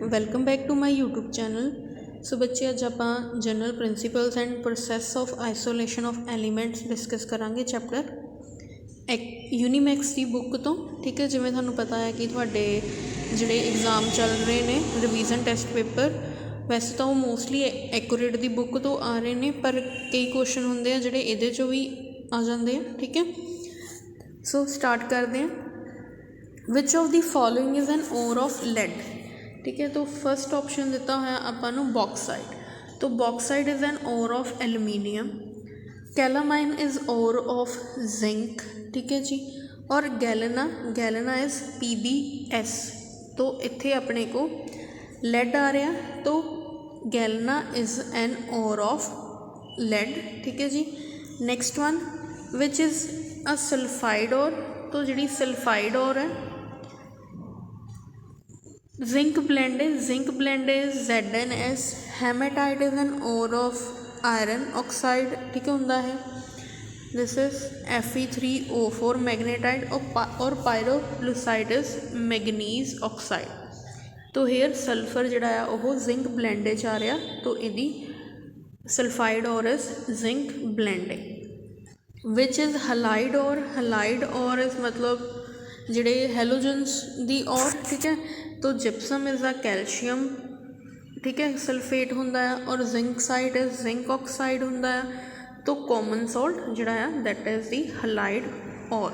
Welcome back to my YouTube channel. So बच्चे अज आप general principles and process of isolation of elements discuss करांगे chapter Unimax की book तो। ठीक है, जिमें थानू पता है कि थोड़े जिहड़े एग्जाम चल रहे हैं रिवीजन टेस्ट पेपर वैसे तो वो मोस्टली एक्यूरेट की बुक तो आ रहे हैं, पर कई क्वेश्चन होंगे हैं जिहड़े इहदे चों भी आ जाते हैं। ठीक है, सो स्टार्ट करते हैं। Which of the following is an ore of lead. ठीक है, तो फर्स्ट ऑप्शन दिता होया आपां नूं बॉक्साइड। तो bauxite is an ore of aluminium. Calamine is ore of zinc. ठीक है जी, और गैलेना इज़ PbS। तो इत्थे अपने को लेड आ रहा, तो galena is an ore of lead. ठीक है जी, next one which is a sulphide ore. तो जी सल्फाइड ओर है zinc blende is ZnS। Hematite is an ore of iron oxide. ठीक है, होंदा है दिस इज Fe3O4 मैग्नेटाइट। और पायरोलुसाइड इज मैगनीज ऑक्साइड। तो हेयर सल्फर जिहड़ा आ वो जिंक ब्लेंड आ रहा, तो इहदी sulphide ore is zinc blending. Which is halide और इज मतलब जिहड़े हैलोजन्स दी और। ठीक है, तो जिप्सम इज़ अ कैल्शियम। ठीक है, सल्फेट होंदा है, और जिंकसाइड इज जिंक ऑक्साइड होंदा है। तो कॉमन सॉल्ट जिहड़ा है that is the halide ore.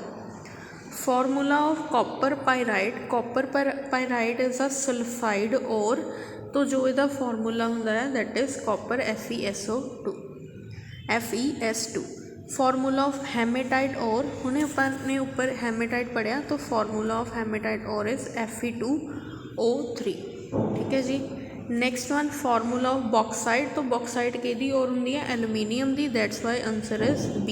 Formula of copper pyrite is a sulphide ore. तो जो इसका फॉर्मूला होंदा है that is copper FeS2। Formula of hematite ore हुणे अपने ऊपर हेमेटाइट पढ़िया, तो formula of hematite ore is Fe2O3। ठीक है जी, next one formula of bauxite. तो बॉक्साइड किहदी और होंदी है एलूमीनीयम दी, that's why answer is B।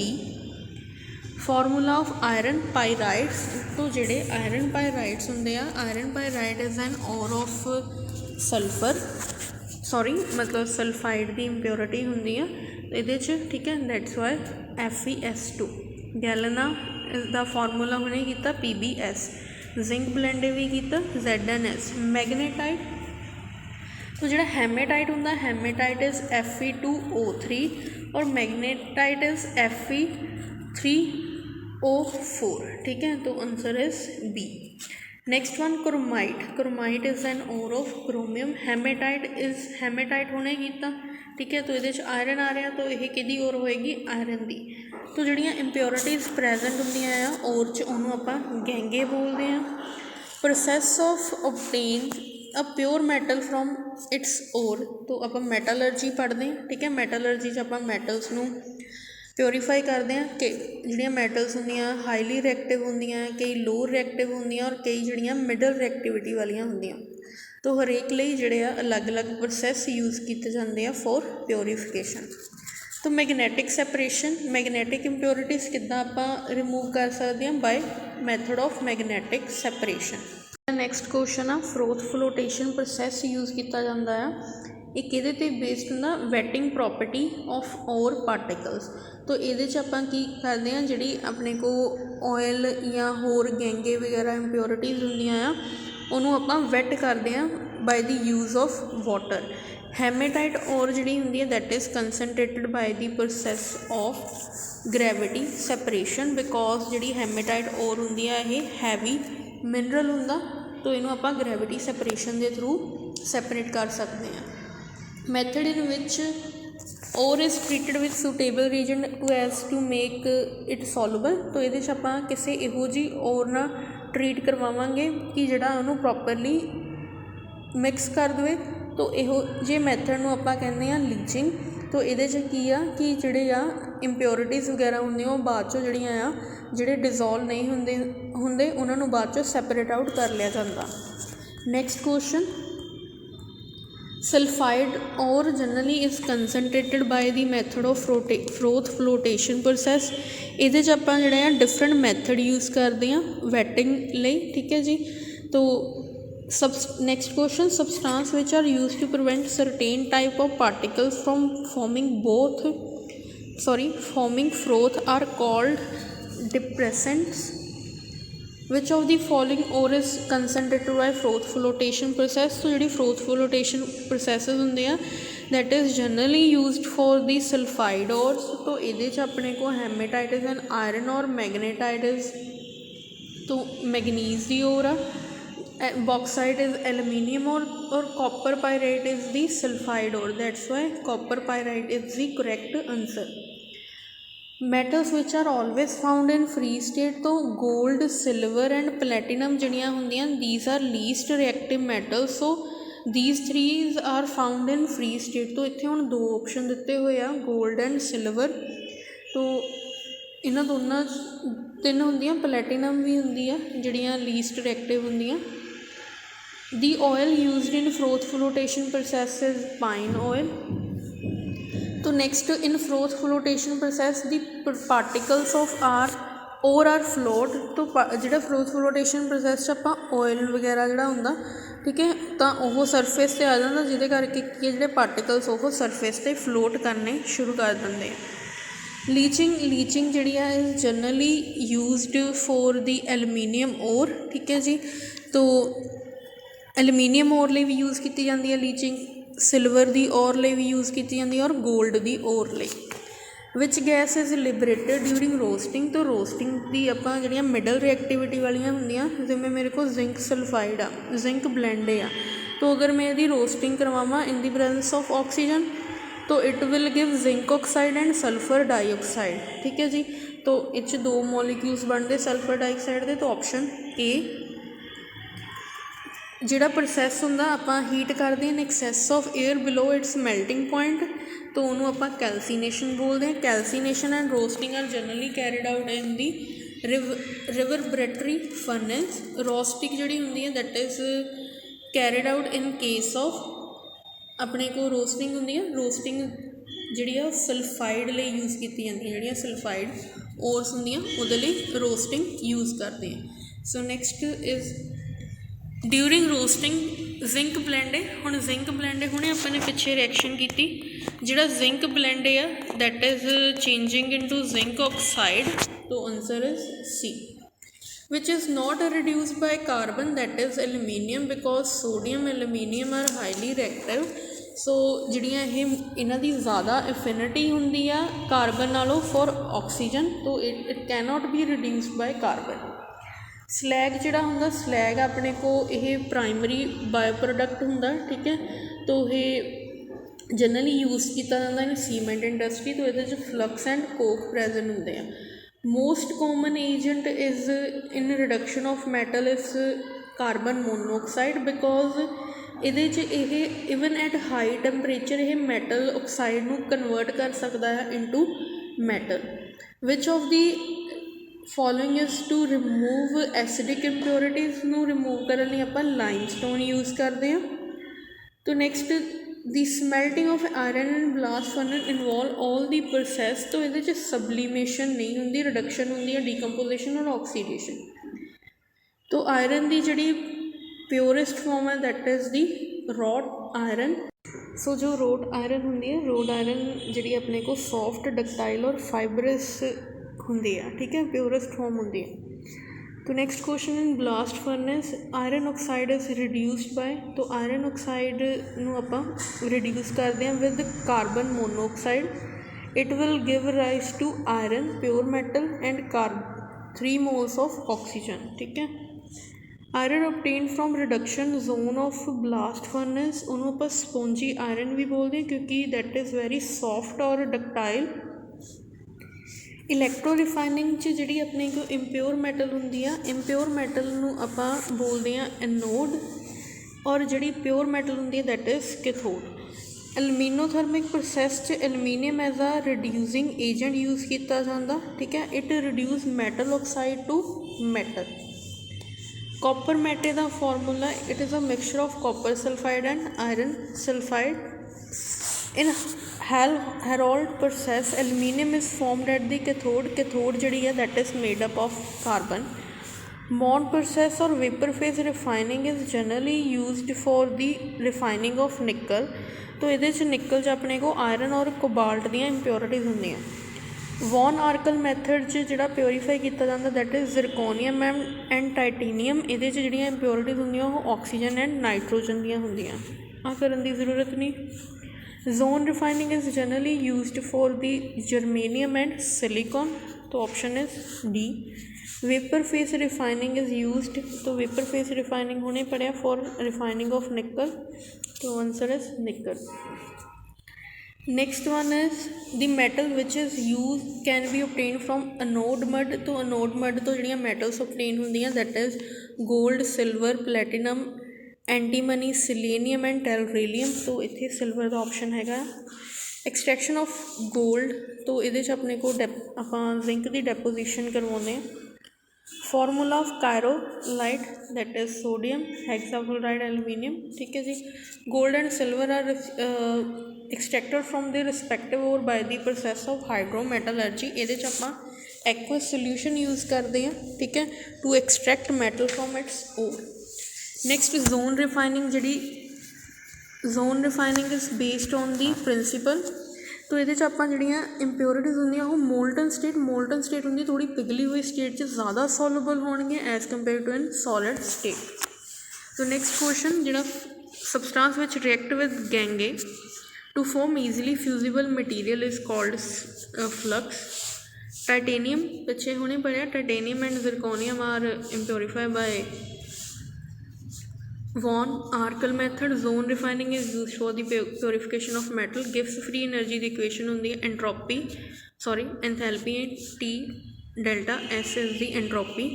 Formula of iron pyrites. तो जिहड़े आयरन पायराइड्स होंदे आ, iron pyrite is an ore of sulphur, मतलब सल्फाइड की इंप्योरिटी होंदी है इहदे च। ठीक है, दैट्स वाई FeS2। गैलेना दा फॉर्मूला हुणे कीता PbS। जिंक ब्लेंड भी कीता ZnS। मैगनेटाइट, तो जिहड़ा हेमेटाइट होंदा हेमेटाइट इज़ Fe2O3 और मैगनेटाइट इज़ Fe3O4। ठीक है, तो answer is B। Next one chromite is an ore of chromium. Hematite होने कीता। ठीक है, तो ये आयरन आ रहा, तो यह किहदी ओर होएगी आयरन दी। तो जिहड़ियां इंप्योरिटीज़ प्रेजेंट होंदियां आ ओर च उहनूं आपां गैंगे बोलते हैं। Process of obtain a pure metal from its ore. तो आप मैटालर्जी पढ़ते हैं। ठीक है, मैटालर्जी च आप मैटल्स नूं प्योरीफाई करते हैं कि जिहड़ियां मैटल्स होंदियां हाईली रिएक्टिव होंदियां, कई लो रिएक्टिव होंदियां, और कई जिहड़ियां मिडल रिएक्टिविटी वालियां होंदियां। तो हरेक लई जिहड़े आ अलग अलग प्रोसैस यूज़ कीते जांदे आ फॉर प्योरीफिकेशन। तो मैगनैटिक सैपरेशन, मैगनैटिक इंप्योरिटीज़ किद्दां आपां रिमूव कर सकते हैं by method of magnetic separation. Next question आ फ्रोथ फ्लोटेशन प्रोसैस यूज़ किया जाता है। एक किहदे ते बेस्ड हुंदा wetting property of ore particles. तो ये आपां की करते हैं जिहड़ी अपने को ऑयल या होर गैंगे वगैरह इंप्योरिटीज़ होंदियां आ उन्होंने आपां वैट करते हैं by the use of water. Hematite ore जिहड़ी हुंदी है that is concentrated by the process of gravity separation, because जिहड़ी हेमेटाइट और हुंदी है ये हैवी मिनरल हुंदा, तो इनू आपां ग्रैविटी सैपरेशन के थ्रू सैपरेट कर सकते हैं। Method in which ore is treated with suitable reagent to make it soluble. तो ये आपां किसी इहो जी और ना ट्रीट करवावांगे कि जिहड़ा उहनूं प्रॉपरली मिक्स कर दे। तो इहो जे मैथड नूं आपां कहंदे आ लीचिंग। तो ये की आ कि जिहड़े आ इंप्योरिटीज़ वगैरह होंदियां वो बाद चों जिहड़ियां आ जिहड़े डिजोल्व नहीं हुंदे उन्हां नूं बाद चों सैपरेट आउट कर लिया जाता। नैक्सट क्वेश्चन सल्फाइड और generally is concentrated by the method of froth flotation process. ये आपां जिहड़े आ डिफरेंट मैथड यूज़ करते हैं वैटिंग लई। ठीक है जी, तो next question substance which are use to prevent certain type of particles from forming froth are called depressants. Which of the following ore is concentrated by froth flotation process. तो जी froth flotation processes होंगे आ that is generally used for the sulphide ores. तो ये अपने को hematite is an iron ore magnetite is तो manganese दी ओर आ, bauxite is aluminium ore copper pyrite is the sulphide ore, that's why copper pyrite is the correct answer. Metals which are always found in free state. तो gold silver and platinum जड़ियाँ होंदियां these are least reactive metals. So these threes are found in free state. तो इत्थे हुण दो option दिते हुए आ gold and silver. तो इन्हां दोनों तीन होंदियां प्लैटिनम भी होंदी आ जड़ियाँ लीस्ट रिएक्टिव होंदियां। The oil used in froth flotation process is pine oil. तो next in froth flotation process the particles of ore are float. तो जो फ्रोथ फ्लोटेशन प्रोसैस आप ऑयल वगैरह जोड़ा होंदा ठीक है तो वह सरफेस से आ जाता जिहदे करके की जोड़े पार्टिकल्स वो सरफेस से फ्लोट करने शुरू कर देंगे। लीचिंग जी is generally used for the aluminium ore ठीक है जी। तो एलुमीनीयम ओर लिए भी यूज़ की जाती है लीचिंग, सिल्वर दी ओर लिए भी यूज़ की जाती है और गोल्ड दी ओर लिए। Which gas is liberated during roasting. तो रोस्टिंग की आप जी मिडल रिएक्टिविटी वालियाँ होंदियां जिवें मेरे को जिंक सल्फाइड आ जिंक ब्लेंड आ। तो अगर मैं यदि रोस्टिंग करवावां in the presence of oxygen तो it will give zinc oxide and sulphur dioxide ठीक है जी। तो इस दो मॉलीक्यूल्स बनते सल्फर डाईऑक्साइड के। तो ऑप्शन ए जिहड़ा प्रोसैस हुंदा आपां हीट करते हैं excess of air below its melting point. तो उन्होंने आपां कैल्सीनेशन बोलते हैं। Calcination and roasting are generally carried out in the reverberatory furnace. Roasting जिहड़ी हुंदी है that is carried out in case of अपने को रोस्टिंग होंदी है। रोस्टिंग जिहड़ी आ सल्फाइड लिए यूज़ की जाती है जिहड़ियां सल्फाइड ओर्स होंदियां उहदे लई रोस्टिंग यूज़ करते हैं। सो next is during roasting zinc blende है। हुण जिंक ब्लेंड हुणे अपने पिछे रिएक्शन की जिहड़ा जिंक ब्लेंड है that is changing into zinc oxide. तो answer is C. which is not reduced by carbon that is aluminium because sodium aluminium are highly reactive। सो जिहड़ियां इन्हां दी ज़्यादा एफिनिटी हुंदी आ कार्बन नालों फॉर ऑक्सीजन। तो it can not be reduced by carbon. Slag जिहड़ा हुंदा slag अपने को यह प्राइमरी बायो प्रोडक्ट हुंदा ठीक है। तो यह जनरली यूज़ किया जाता है सीमेंट इंडस्ट्री। तो ये फ्लक्स एंड कोक प्रेजेंट होंगे हैं। Most common agent is in reduction of metal is carbon monoxide because ये इवन एट हाई टैंपरेचर ये मैटल ऑक्साइड नू कन्वर्ट कर सकता है into metal. Which of the following is to remove acidic impurities नू remove करने लिए आप लाइमस्टोन यूज़ करते हैं। तो next the smelting of iron and blast furnace involve all the process. तो ये सबलीमेशन नहीं होंगी रिडक्शन होंगी है डीकंपोजिशन और ऑक्सीडेशन। तो आयरन की जी प्योरेस्ट फॉर्म है that is the wrought iron. So जो रोड आयरन होंगी है रोड आयरन जी अपने को सॉफ्ट डक्टाइल और फाइबरस होंगी है ठीक है प्योरेस्ट फॉर्म होंगी है। तो next question in blast furnace iron oxide is reduced by. तो आयरन ऑक्साइड नूं आपां रिड्यूस करते हैं with carbon monoxide. It will give rise to iron pure metal and 3 moles of oxygen ठीक है। Iron obtain from reduction zone of blast furnace उन्होंने आप spongy iron भी बोलते हैं क्योंकि दैट इज़ वेरी सॉफ्ट और डक्टाइल। इलैक्ट्रो रिफाइनिंग जी अपने को इंप्योर मैटल होंगी आ इंप्योर मैटल नूं आपां बोलते हैं एनोड और जी प्योर मैटल होंगी है that is cathode. Aluminothermic process aluminium as a reducing agent use किया जाता ठीक है। It reduce metal oxide to metal. Copper matte का formula it is a mixture of copper sulphide and iron sulphide. In Heroult process aluminium is formed at the cathode. Cathode जी है that is made up of carbon. Mond process or vapour phase refining is generally used for the refining of nickel. तो ये निकल अपने को iron और cobalt दी इंप्योरिटीज़ होंगे। Won ਆਰਕਲ method 'ਚ ਜਿਹੜਾ ਪਿਓਰੀਫਾਈ ਕੀਤਾ ਜਾਂਦਾ ਦੈਟ ਇਜ਼ ਜ਼ਿਰਕੋਨੀਅਮ ਐਂਡ ਟਾਈਟੇਨੀਅਮ। ਇਹਦੇ 'ਚ ਜਿਹੜੀਆਂ ਇੰਪਿਓਰਿਟੀਜ਼ ਹੁੰਦੀਆਂ ਉਹ ਆਕਸੀਜਨ ਐਂਡ ਨਾਈਟ੍ਰੋਜਨ ਦੀਆਂ ਹੁੰਦੀਆਂ, ਆਹ ਕਰਨ ਦੀ ਜ਼ਰੂਰਤ ਨਹੀਂ। Zone refining is generally used for the germanium and silicon, तो option is D. Vapour phase refining is used, तो वेपर फेस रिफाइनिंग होने पड़े फॉर रिफाइनिंग ऑफ निकल, तो answer is nickel. Next one is the metal which is use can be obtain from anode mud, तो anode mud तो ਜਿਹੜੀਆਂ metals obtain होंदियां that is gold silver platinum antimony selenium and tellurium, तो इत्थे silver का option हैगा। Extraction of gold, तो ये अपने को आपां जिंक की डेपोजिशन करवाने। Formula of cryolite that is sodium hexachloride aluminium, ठीक है जी। Gold and silver are extracted from the respective ore by the process of hydrometallurgy, ये आपां एक्वस सोल्यूशन यूज़ करते हैं, ठीक है, to extract metal from its ore. Next zone refining, जी zone refining is based on the principle, तो ये आपां जड़ियाँ इंप्योरिटीज़ होंदियां वो मोल्टन स्टेट होंगी, थोड़ी पिघली हुई स्टेट ज़्यादा सॉलेबल होणगे as compare to in solid state. तो नैक्सट क्वेश्चन, जो substance which react with gangue to form easily fusible material is called flux. Titanium पिछे होने पड़े, titanium and zirconium are impurified by van Arkel method. Zone refining is use for the purification of metal. गिव्स free energy की equation होंगी entropy enthalpy T delta S is the entropy.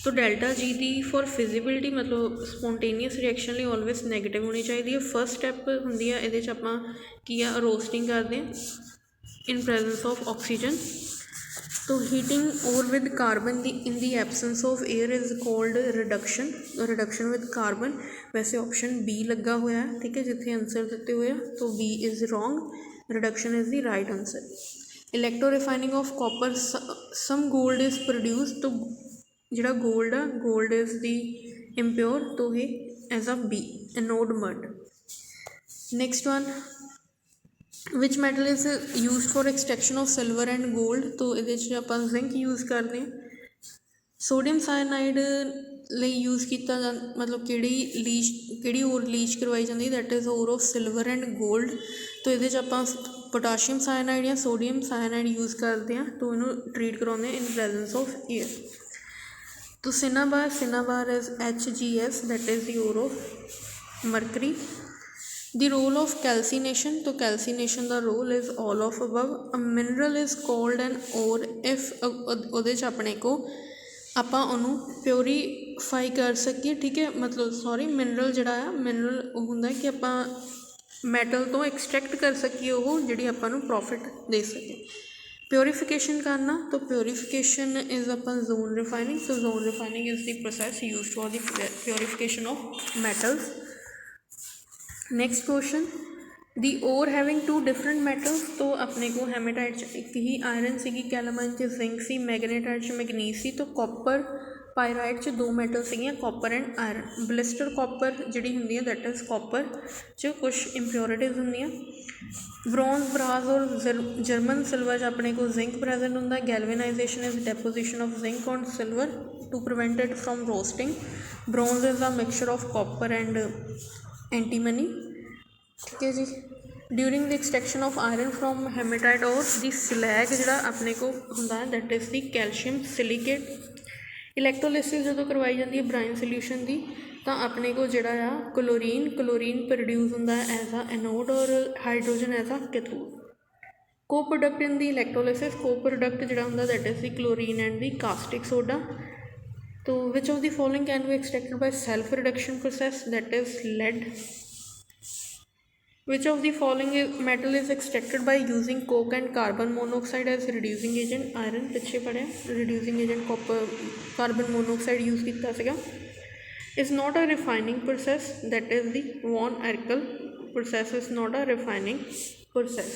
तो delta G the for feasibility मतलब spontaneous reaction लिए always negative होनी चाहिए। First step होंगी है ये आपां की रोस्टिंग करते हैं इन प्रेजेंस ऑफ ऑक्सीजन। तो हीटिंग और with carbon in the absence of air is called reduction, reduction with carbon. वैसे ऑप्शन बी लगा हुआ है, ठीक है, जिथे आंसर दिते हुए तो B is wrong, reduction is the right answer. Electro refining of copper, some gold is produce, तो जिहड़ा गोल्ड आ गोल्ड इज़ दी इम्प्योर, तो ये as a B anode mud. Next one, which metal is use for extraction of silver and gold, तो ये आप zinc use करते हैं। सोडियम साइनाइड ਲਈ यूज़ किया मतलब कि ओर लीच करवाई जाती that is ore of silver and gold, तो ये आप पोटाशियम साइनाइड या सोडियम साइनाइड यूज़ करते हैं, तो इन्हों ट्रीट करवाने इन प्रेजेंस ऑफ एयर। तो cinnabar is HGS that is the ore of mercury. The role of calcination, तो calcination का role is all of above। A mineral is called an ore if ਉਹਦੇ 'ਚ ਆਪਣੇ को ਆਪਾਂ ਉਹਨੂੰ प्योरीफाई कर सकीए, ठीक है, मतलब सॉरी मिनरल ਜਿਹੜਾ ਆ मिनरल ਉਹ ਹੁੰਦਾ कि ਆਪਾਂ मैटल तो एक्सट्रैक्ट कर सकीए ਉਹ ਜਿਹੜੀ ਆਪਾਂ ਨੂੰ प्रॉफिट दे सके। प्योरीफिकेशन करना, तो प्योरीफिकेशन इज़ अपन जोन रिफाइनिंग, तो zone refining is the process use for the purification of metals. Next question, the ore having two different metals, तो अपने को हेमेटाइट एक ही आयरन सी, कैलामाइन जिंक सी, मैग्नेटाइट मैगनीज सी, तो कॉपर पायराइट दो मैटल से copper and iron. Blister copper जी होंगी दैट इज़ कॉपर कुछ इंप्योरिटीज़ होंगे। ब्रॉन्ज ब्रास और जर्मन सिल्वर अपने को जिंक प्रेजेंट होंगे। Galvanisation is deposition of zinc on silver to prevent it from roasting. Bronze is a mixture of copper and antimony, ठीक है जी। During the extraction of iron from hematite ore the slag जो अपने को होंदा है that is the calcium silicate. Electrolysis जो करवाई जाती है ब्राइन सोल्यूशन की, तो अपने को जोड़ा आ क्लोरीन प्रोड्यूस होंदा है एज आ एनोड और hydrogen as a cathode. Co product in the electrolysis, co product जोड़ा होंदा that is the chlorine and the caustic soda. तो which of the following can be extracted by self reduction process that is lead. Which of the following metal is extracted by using coke and carbon monoxide as reducing agent. Iron पिछे पड़े reducing agent copper carbon monoxide use किया सीगा। Is not a refining process that is the van Arkel process is not a refining process,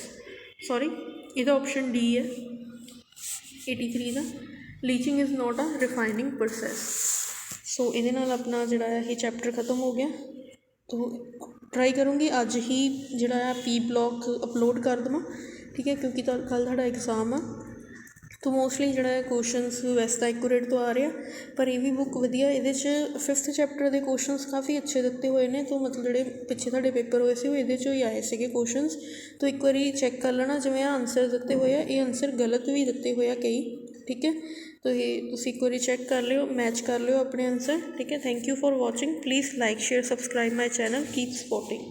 sorry इसका option D है 83 का। Leaching is not a refining process. So ये अपना जोड़ा ये chapter खत्म हो गया। तो ट्राई करूँगी अज ही जोड़ा पी ब्लॉक अपलोड कर देव, ठीक है, क्योंकि कल साढ़ा एग्जाम आ। तो मोस्टली ਜਿਹੜਾ ਹੈ ਕੁਐਸਚਨਸ ਵੈਸੇ ਤਾਂ ਐਕੂਰੇਟ ਤੋਂ ਆ ਰਿਹਾ, ਪਰ ਇਹ ਵੀ ਬੁੱਕ ਵਧੀਆ। ਇਹਦੇ 'ਚ 5th ਚੈਪਟਰ ਦੇ ਕੁਐਸਚਨਸ ਕਾਫੀ ਅੱਛੇ ਦਿੱਤੇ ਹੋਏ ਨੇ। ਤੋਂ ਮਤਲਬ ਜਿਹੜੇ ਪਿੱਛੇ ਤੁਹਾਡੇ ਪੇਪਰ ਹੋਏ ਸੀ ਉਹ ਇਹਦੇ 'ਚੋਂ ਹੀ ਆਏ ਸੀਗੇ ਕੁਐਸਚਨਸ। ਤੋਂ ਇੱਕ ਵਾਰੀ ਚੈੱਕ ਕਰ ਲੈਣਾ, ਜਿਵੇਂ ਆ ਆਨਸਰ ਦਿੱਤੇ ਹੋਏ ਆ, ਇਹ ਆਨਸਰ ਗਲਤ ਵੀ ਦਿੱਤੇ ਹੋਏ ਆ ਕਈ, ਠੀਕ ਹੈ। तो ये तुसी एक बार चैक कर लियो, मैच कर लियो अपने आंसर, ठीक है। Thank you for watching. Please like share subscribe my channel, keep supporting.